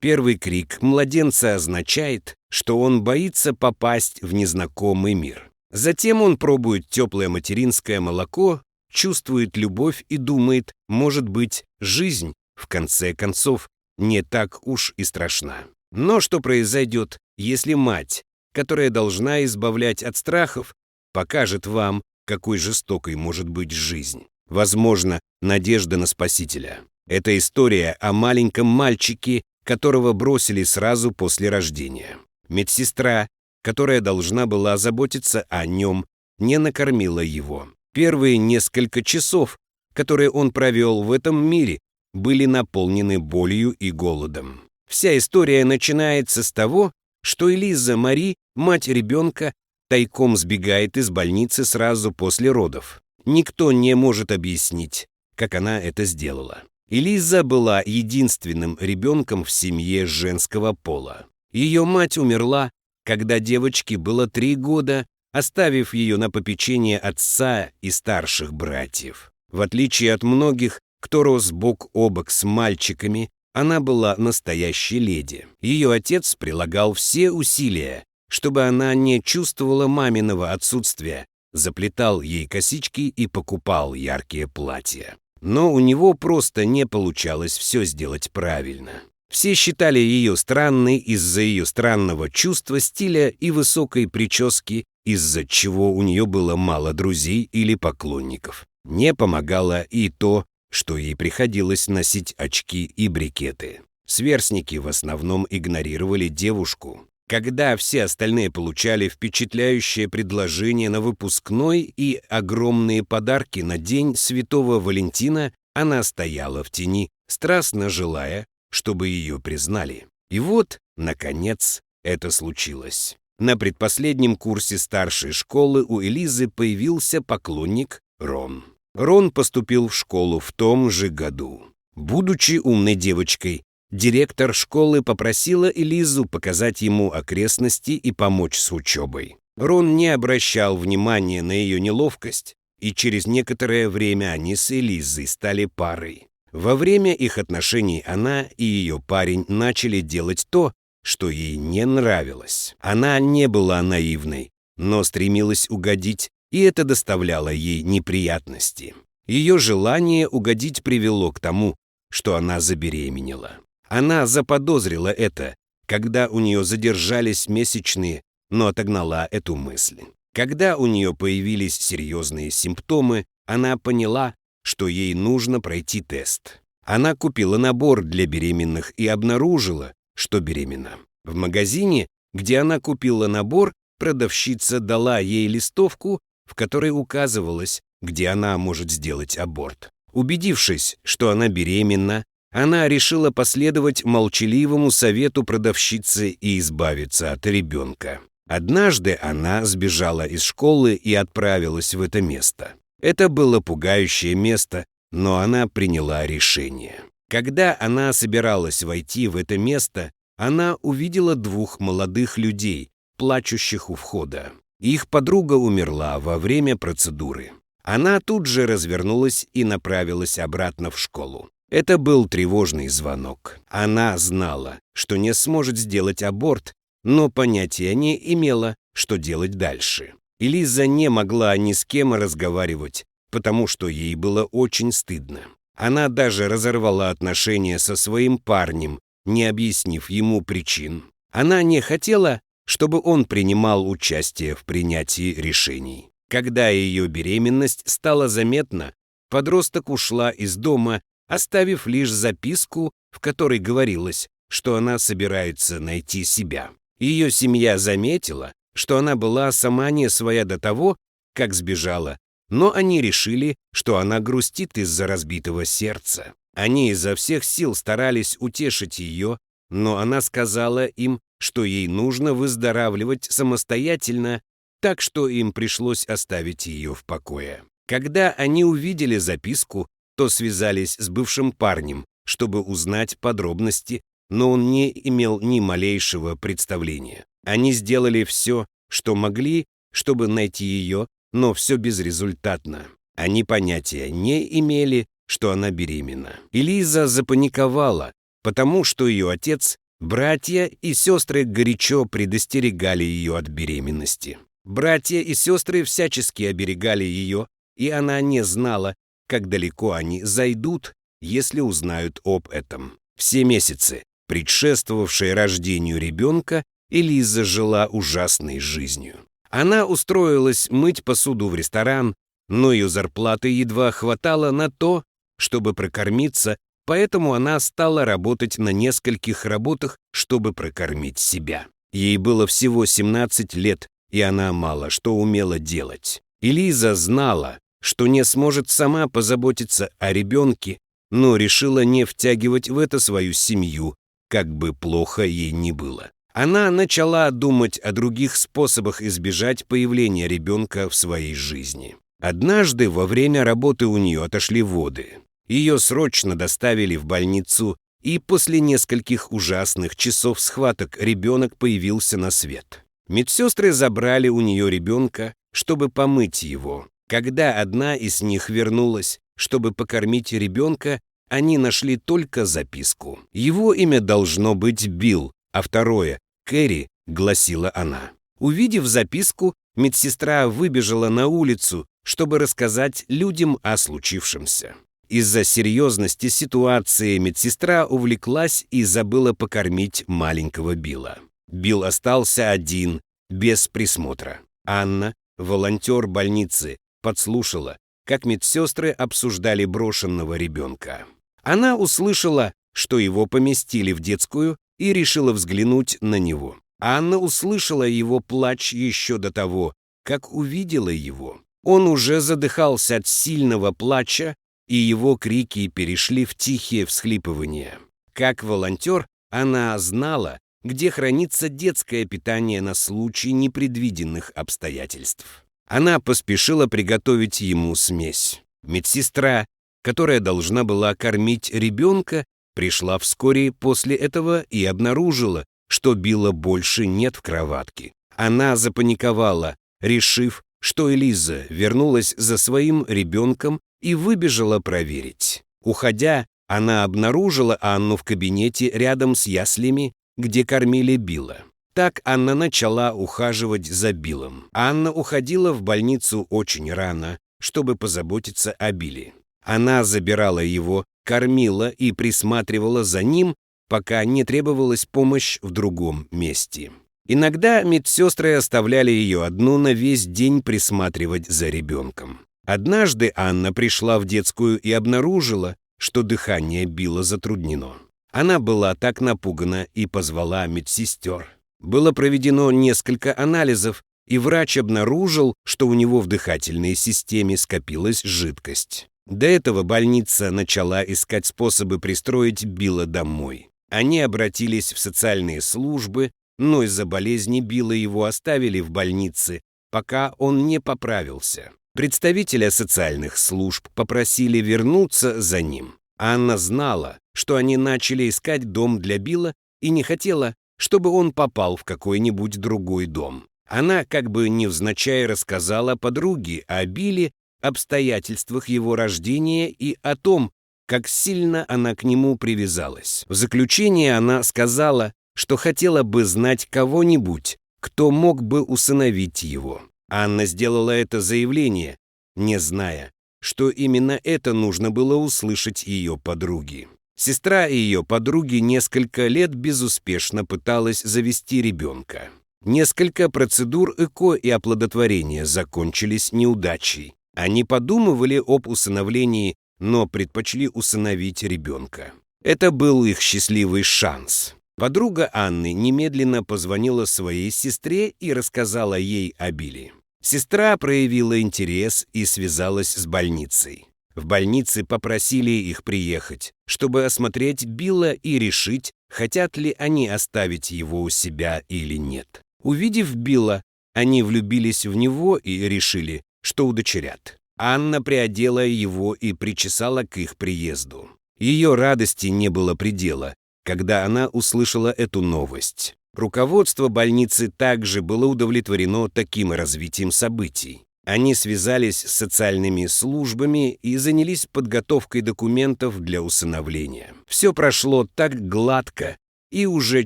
Первый крик младенца означает, что он боится попасть в незнакомый мир. Затем он пробует теплое материнское молоко, чувствует любовь и думает, может быть, жизнь, в конце концов, не так уж и страшна. Но что произойдет, если мать, которая должна избавлять от страхов, покажет вам, какой жестокой может быть жизнь? Возможно, надежда на Спасителя. Это история о маленьком мальчике, которого бросили сразу после рождения. Медсестра, которая должна была заботиться о нем, не накормила его. Первые несколько часов, которые он провел в этом мире, были наполнены болью и голодом. Вся история начинается с того, что Элиза Мари, мать ребенка, тайком сбегает из больницы сразу после родов. Никто не может объяснить, как она это сделала. Элиза была единственным ребенком в семье женского пола. Ее мать умерла, когда девочке было 3 года, оставив ее на попечение отца и старших братьев. В отличие от многих, кто рос бок о бок с мальчиками, она была настоящей леди. Ее отец прилагал все усилия, чтобы она не чувствовала маминого отсутствия, заплетал ей косички и покупал яркие платья. Но у него просто не получалось все сделать правильно. Все считали ее странной из-за ее странного чувства стиля и высокой прически, из-за чего у нее было мало друзей или поклонников. Не помогало и то, что ей приходилось носить очки и брекеты. Сверстники в основном игнорировали девушку. Когда все остальные получали впечатляющее предложение на выпускной и огромные подарки на День Святого Валентина, она стояла в тени, страстно желая, чтобы ее признали. И вот, наконец, это случилось. На предпоследнем курсе старшей школы у Элизы появился поклонник Рон. Рон поступил в школу в том же году. Будучи умной девочкой, директор школы попросила Элизу показать ему окрестности и помочь с учебой. Рон не обращал внимания на ее неловкость, и через некоторое время они с Элизой стали парой. Во время их отношений она и ее парень начали делать то, что ей не нравилось. Она не была наивной, но стремилась угодить, и это доставляло ей неприятности. Ее желание угодить привело к тому, что она забеременела. Она заподозрила это, когда у нее задержались месячные, но отогнала эту мысль. Когда у нее появились серьезные симптомы, она поняла, что ей нужно пройти тест. Она купила набор для беременных и обнаружила, что беременна. В магазине, где она купила набор, продавщица дала ей листовку, в которой указывалось, где она может сделать аборт. Убедившись, что она беременна, она решила последовать молчаливому совету продавщицы и избавиться от ребенка. Однажды она сбежала из школы и отправилась в это место. Это было пугающее место, но она приняла решение. Когда она собиралась войти в это место, она увидела 2 молодых людей, плачущих у входа. Их подруга умерла во время процедуры. Она тут же развернулась и направилась обратно в школу. Это был тревожный звонок. Она знала, что не сможет сделать аборт, но понятия не имела, что делать дальше. Элиза не могла ни с кем разговаривать, потому что ей было очень стыдно. Она даже разорвала отношения со своим парнем, не объяснив ему причин. Она не хотела, чтобы он принимал участие в принятии решений. Когда ее беременность стала заметна, подросток ушла из дома, оставив лишь записку, в которой говорилось, что она собирается найти себя. Ее семья заметила, что она была сама не своя до того, как сбежала, но они решили, что она грустит из-за разбитого сердца. Они изо всех сил старались утешить ее, но она сказала им, что ей нужно выздоравливать самостоятельно, так что им пришлось оставить ее в покое. Когда они увидели записку, то связались с бывшим парнем, чтобы узнать подробности, но он не имел ни малейшего представления. Они сделали все, что могли, чтобы найти ее, но все безрезультатно. Они понятия не имели, что она беременна. Элиза запаниковала, потому что ее отец Братья и сестры горячо предостерегали ее от беременности. Братья и сестры всячески оберегали ее, и она не знала, как далеко они зайдут, если узнают об этом. Все месяцы, предшествовавшие рождению ребенка, Элиза жила ужасной жизнью. Она устроилась мыть посуду в ресторан, но ее зарплаты едва хватало на то, чтобы прокормиться, поэтому она стала работать на нескольких работах, чтобы прокормить себя. Ей было всего 17 лет, и она мало что умела делать. Элиза знала, что не сможет сама позаботиться о ребенке, но решила не втягивать в это свою семью, как бы плохо ей ни было. Она начала думать о других способах избежать появления ребенка в своей жизни. Однажды во время работы у нее отошли воды. Ее срочно доставили в больницу, и после нескольких ужасных часов схваток ребенок появился на свет. Медсестры забрали у нее ребенка, чтобы помыть его. Когда одна из них вернулась, чтобы покормить ребенка, они нашли только записку. Его имя должно быть Билл, а второе — Кэрри, гласила она. Увидев записку, медсестра выбежала на улицу, чтобы рассказать людям о случившемся. Из-за серьезности ситуации медсестра увлеклась и забыла покормить маленького Билла. Билл остался один, без присмотра. Анна, волонтер больницы, подслушала, как медсестры обсуждали брошенного ребенка. Она услышала, что его поместили в детскую, и решила взглянуть на него. Анна услышала его плач еще до того, как увидела его. Он уже задыхался от сильного плача, и его крики перешли в тихие всхлипывания. Как волонтер, она знала, где хранится детское питание на случай непредвиденных обстоятельств. Она поспешила приготовить ему смесь. Медсестра, которая должна была кормить ребенка, пришла вскоре после этого и обнаружила, что Билла больше нет в кроватке. Она запаниковала, решив, что Элиза вернулась за своим ребенком и выбежала проверить. Уходя, она обнаружила Анну в кабинете рядом с яслями, где кормили Билла. Так Анна начала ухаживать за Биллом. Анна уходила в больницу очень рано, чтобы позаботиться о Билле. Она забирала его, кормила и присматривала за ним, пока не требовалась помощь в другом месте. Иногда медсестры оставляли ее одну на весь день присматривать за ребенком. Однажды Анна пришла в детскую и обнаружила, что дыхание Билла затруднено. Она была так напугана и позвала медсестер. Было проведено несколько анализов, и врач обнаружил, что у него в дыхательной системе скопилась жидкость. До этого больница начала искать способы пристроить Билла домой. Они обратились в социальные службы, но из-за болезни Билла его оставили в больнице, пока он не поправился. Представителя социальных служб попросили вернуться за ним. Анна знала, что они начали искать дом для Билла и не хотела, чтобы он попал в какой-нибудь другой дом. Она как бы невзначай рассказала подруге о Билле, обстоятельствах его рождения и о том, как сильно она к нему привязалась. В заключение она сказала, что хотела бы знать кого-нибудь, кто мог бы усыновить его. Анна сделала это заявление, не зная, что именно это нужно было услышать ее подруге. Сестра ее подруги несколько лет безуспешно пыталась завести ребенка. Несколько процедур ЭКО и оплодотворения закончились неудачей. Они подумывали об усыновлении, но предпочли усыновить ребенка. Это был их счастливый шанс. Подруга Анны немедленно позвонила своей сестре и рассказала ей о Билле. Сестра проявила интерес и связалась с больницей. В больнице попросили их приехать, чтобы осмотреть Билла и решить, хотят ли они оставить его у себя или нет. Увидев Билла, они влюбились в него и решили, что удочерят. Анна приодела его и причесала к их приезду. Ее радости не было предела, когда она услышала эту новость. Руководство больницы также было удовлетворено таким развитием событий. Они связались с социальными службами и занялись подготовкой документов для усыновления. Все прошло так гладко, и уже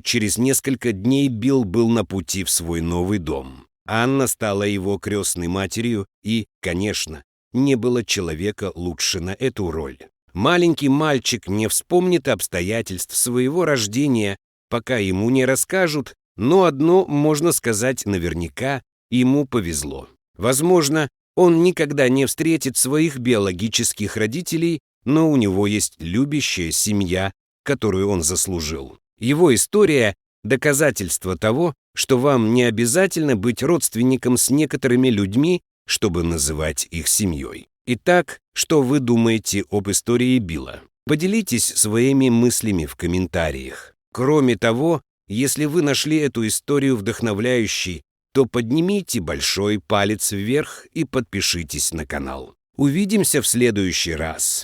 через несколько дней Билл был на пути в свой новый дом. Анна стала его крестной матерью, и, конечно, не было человека лучше на эту роль. Маленький мальчик не вспомнит обстоятельств своего рождения, пока ему не расскажут, но одно можно сказать наверняка: ему повезло. Возможно, он никогда не встретит своих биологических родителей, но у него есть любящая семья, которую он заслужил. Его история – доказательство того, что вам не обязательно быть родственником с некоторыми людьми, чтобы называть их семьей. Итак, что вы думаете об истории Билла? Поделитесь своими мыслями в комментариях. Кроме того, если вы нашли эту историю вдохновляющей, то поднимите большой палец вверх и подпишитесь на канал. Увидимся в следующий раз.